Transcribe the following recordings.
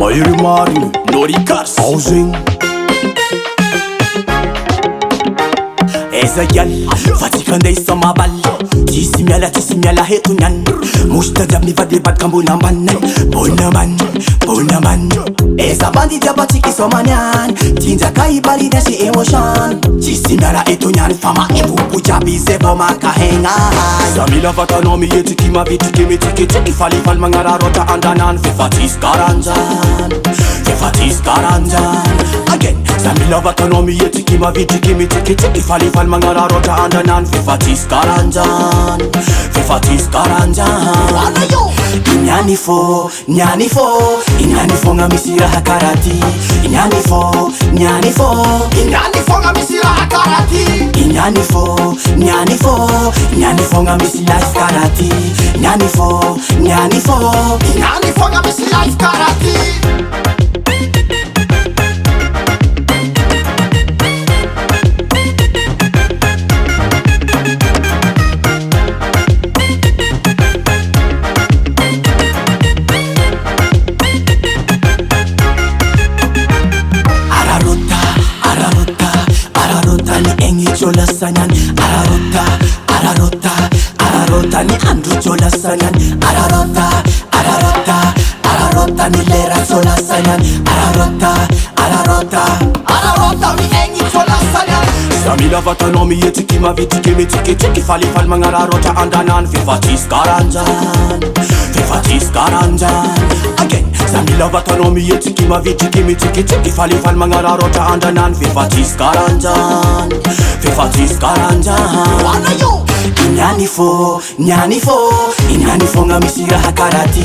Mahery marigny Noricars auzegny Eza gialy fa tsika andeha isa mabaly Tsisy miala heto niany Mosy tadiaby mivady mivadika ambony ambaniny Bona ambany Eza bandy jiaby atsika isa maniany Tinjaka ibariny sy emotion Tsisy miala eto niany fa maimbobo jiaby izay vao mankahegna Za mila vatanao mihetsiky mavitriky mitsikitsika Falifaly magnararota andanany Fefa tsisy karanjany Again Za mila vatanao mihetsiky mavitriky mitsikitsika Falifaly magnararota andanany Fefa tsisy karanjany Niany fô ngamisy raha karaty Niany fô ngamisy raha karaty Niany fô ngamisy life karaty Niany fô ngamisy life karaty Jolasanyan Ararota ni andro jolasanyan Ararota ni lera jolasanyan Ararota mi engi jolasanyan Za mila vatanao mihetsiky mavitriky mitsikitsika Falifaly magnararota andanany Fefa tsisy karanjany Again Za mila vatanao mihetsiky mavitriky mitsikitsika Falifaly magnararota andanany Fefa tsisy karanjany Niany fô ngamisy raha karaty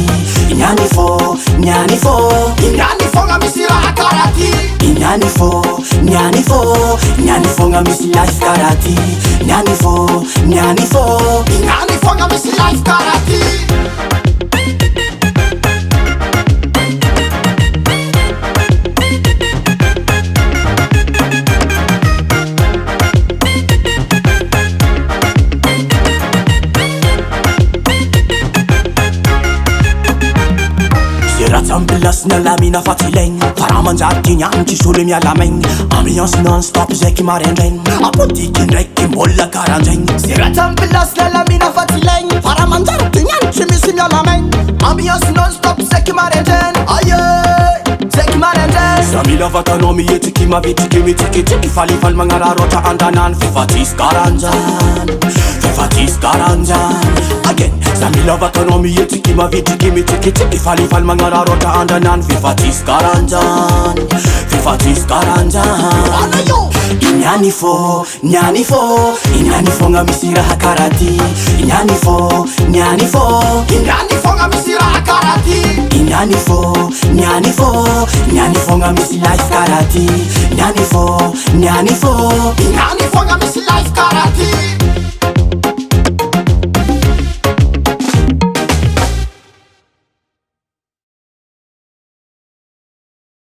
Niany fô ngamisy raha karaty Niany fô ngamisy life karaty Niany fô ngamisy life karaty Ratsambilasina lamina fa tsy ilaigny Fara manjary niany tsisy olo mialamaigny Ambiance non-stop zaiky marendraigny Apodiky ndraiky mbola karandraigny Se ratsambilasina lamina fa tsy ilaigny Fara manjary niany tsy misy mialamaigny Ambiance non-stop zaiky marendraigny Aye zaiky marendraigny Za mila vatanao mihetsiky mavitriky mitsikitsika Falifaly magnararota andanany Fefa tsisy karanjany Again Za mila vatanao mihetsiky mavitriky mitsikitsika Falifaly magnararota andanany Fefa tsisy karanjany Niany fô ngamisy raha karaty Niany fô ngamisy raha karaty Niany fô ngamisy life karaty Niany fô ngamisy life karaty